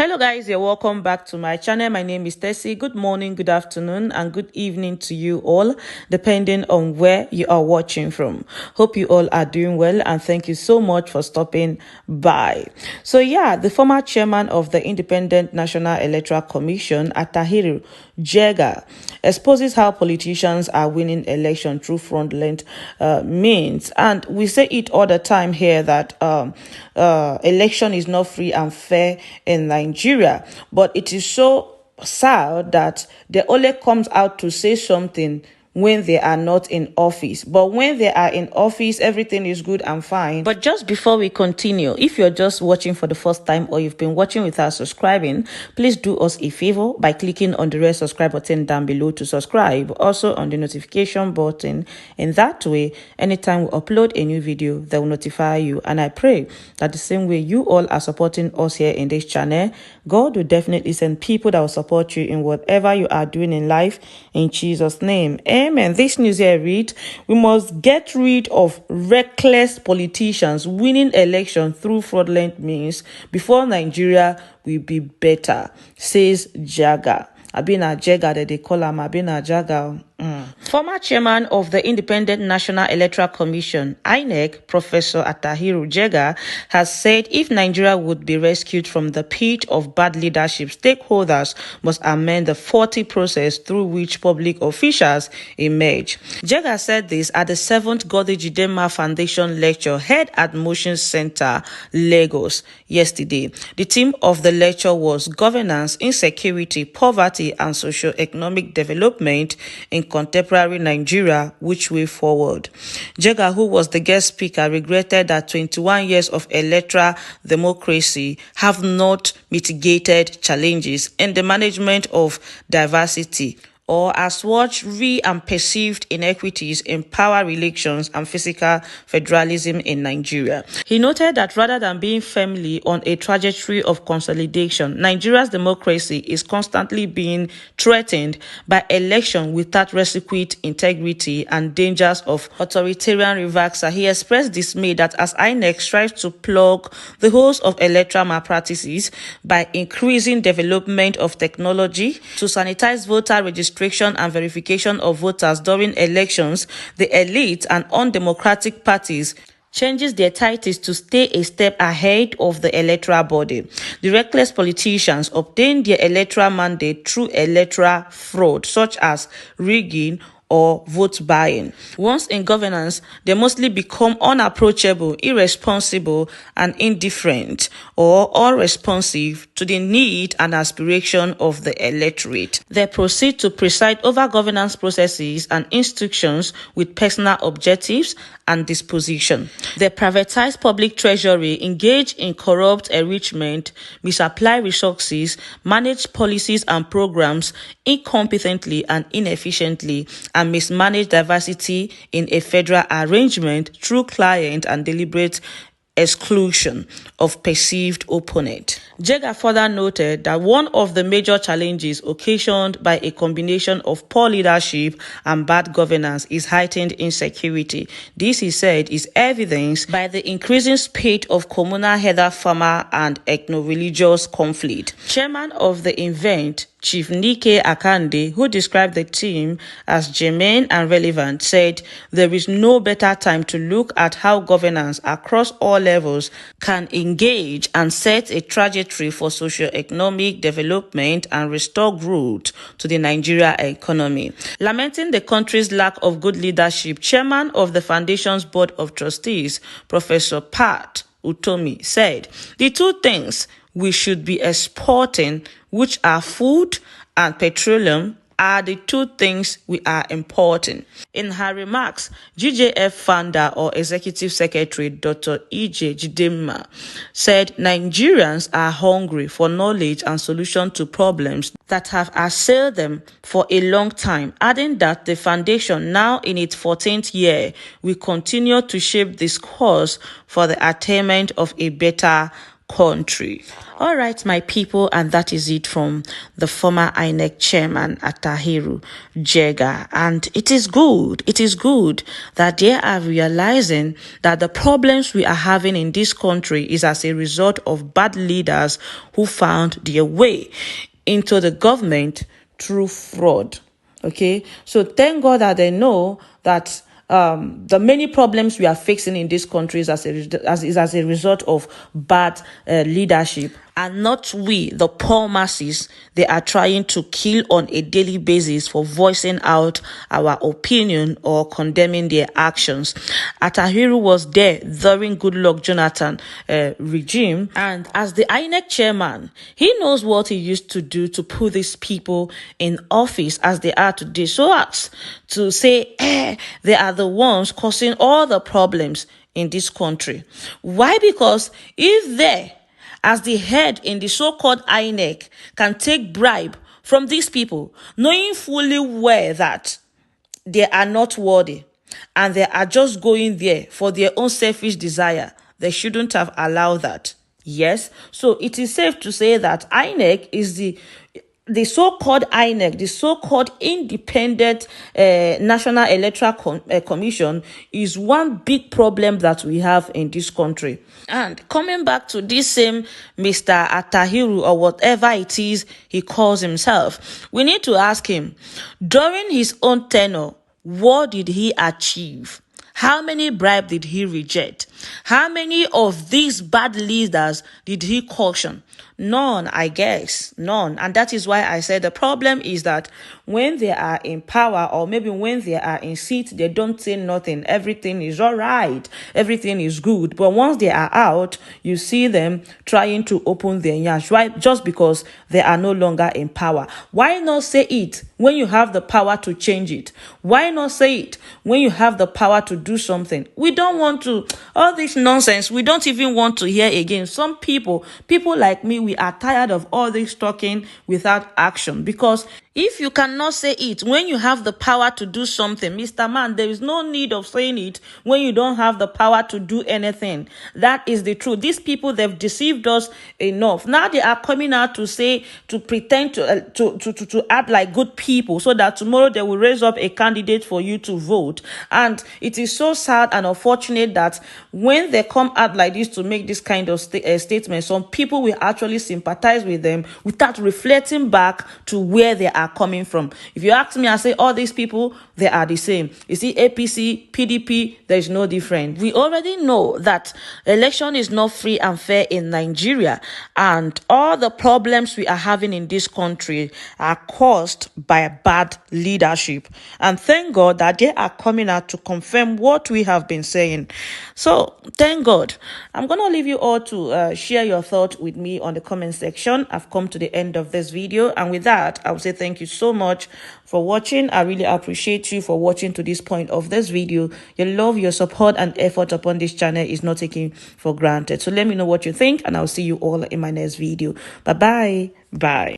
Hello guys, you're welcome back to my channel. My name is Tessie. Good morning, good afternoon, and good evening to you all, depending on where you are watching from. Hope you all are doing well, and thank you so much for stopping by. So yeah, the former chairman of the Independent National Electoral Commission, rīgged, exposes how politicians are winning election through fraudulent means. And we say it all the time here that election is not free and fair in Nigeria, but it is so sad that they only comes out to say something when they are not in office. But when they are in office, everything is good and fine. But just before we continue, if you're just watching for the first time or you've been watching without subscribing, please do us a favor by clicking on the red subscribe button down below to subscribe. Also on the notification button. In that way, anytime we upload a new video, they will notify you. And I pray that the same way you all are supporting us here in this channel, God will definitely send people that will support you in whatever you are doing in life. In Jesus' name. Amen. This news here reads, we must get rid of reckless politicians winning election through fraudulent means before Nigeria will be better, says Jaga. Abina Jaga, that they call him Abina Jaga. Former chairman of the Independent National Electoral Commission, INEC, Professor rīgged, has said if Nigeria would be rescued from the pit of bad leadership, stakeholders must amend the faulty process through which public officials emerge. Rīgged said this at the 7th Godi Jidema Foundation lecture held at Motion Center, Lagos, yesterday. The theme of the lecture was Governance, Insecurity, Poverty, and Socio-Economic Development in Contemporary Nigeria, which way forward. Rīgged, who was the guest speaker, regretted that 21 years of electoral democracy have not mitigated challenges in the management of diversity, or as watched real and perceived inequities in power relations and physical federalism in Nigeria. He noted that rather than being firmly on a trajectory of consolidation, Nigeria's democracy is constantly being threatened by election without requisite integrity and dangers of authoritarian reversal. He expressed dismay that as INEC strives to plug the holes of electoral malpractices by increasing development of technology to sanitize voter registration and verification of voters during elections, the elite and undemocratic parties changes their titles to stay a step ahead of the electoral body. The reckless politicians obtain their electoral mandate through electoral fraud, such as rigging or vote buying. Once in governance, they mostly become unapproachable, irresponsible, and indifferent, or unresponsive to the need and aspiration of the electorate. They proceed to preside over governance processes and institutions with personal objectives and disposition. They privatize public treasury, engage in corrupt enrichment, misapply resources, manage policies and programs incompetently and inefficiently, and mismanage diversity in a federal arrangement through client and deliberate exclusion of perceived opponent. Rīgged further noted that one of the major challenges occasioned by a combination of poor leadership and bad governance is heightened insecurity. This, he said, is evidenced by the increasing spate of communal heather farmer and ethno-religious conflict. Chairman of the event, Chief INEC Akande, who described the theme as germane and relevant, said there is no better time to look at how governance across all levels can engage and set a trajectory for socio-economic development and restore growth to the Nigeria economy. Lamenting the country's lack of good leadership, Chairman of the Foundation's Board of Trustees, Professor Pat Utomi, said the two things we should be exporting, which are food and petroleum, are the two things we are importing. In her remarks, GJF founder or executive secretary Dr. E.J. Jidema said Nigerians are hungry for knowledge and solutions to problems that have assailed them for a long time, adding that the foundation, now in its 14th year, will continue to shape this course for the attainment of a better country. All right, my people, and that is it from the former INEC Chairman, Atahiru Jega. And it is good that they are realizing that the problems we are having in this country is as a result of bad leaders who found their way into the government through fraud. Okay, so thank God that they know that the many problems we are facing in this country is as a result of bad leadership, and not we, the poor masses, they are trying to kill on a daily basis for voicing out our opinion or condemning their actions. Atahiru was there during Goodluck Jonathan regime, and as the INEC chairman, he knows what he used to do to put these people in office as they are today, so as to say, they are the ones causing all the problems in this country. Why? Because if they, as the head in the so-called INEC, can take bribe from these people, knowing fully well that they are not worthy and they are just going there for their own selfish desire, they shouldn't have allowed that. Yes, so it is safe to say that INEC is the so-called INEC, the so-called Independent National Electoral Commission, is one big problem that we have in this country. And coming back to this same Mr. Atahiru, or whatever it is he calls himself, we need to ask him, during his own tenure, what did he achieve? How many bribes did he reject? How many of these bad leaders did he caution? None, I guess. None. And that is why I said the problem is that when they are in power, or maybe when they are in seat, they don't say nothing. Everything is all right. Everything is good. But once they are out, you see them trying to open their nyash. Why? Just because they are no longer in power. Why not say it when you have the power to change it? Why not say it when you have the power to do something? We don't want to, all this nonsense, we don't even want to hear again. Some people like me, we are tired of all this talking without action. Because if you cannot say it when you have the power to do something, Mr. Man, there is no need of saying it when you don't have the power to do anything. That is the truth. These people, they've deceived us enough. Now they are coming out to say, to pretend to act like good people, so that tomorrow they will raise up a candidate for you to vote. And it is so sad and unfortunate that when they come out like this to make this kind of statement, some people will actually sympathize with them without reflecting back to where they are coming from. If you ask me, I say all these people, they are the same. You see, APC, PDP, there is no difference. We already know that election is not free and fair in Nigeria, and all the problems we are having in this country are caused by bad leadership. And thank God that they are coming out to confirm what we have been saying. So thank God. I'm going to leave you all to share your thoughts with me on the comment section. I've come to the end of this video, and with that, I would say thank you so much for watching. I really appreciate you for watching to this point of this video. Your love, your support, and effort upon this channel is not taken for granted. So let me know what you think, and I'll see you all in my next video. Bye-bye. Bye.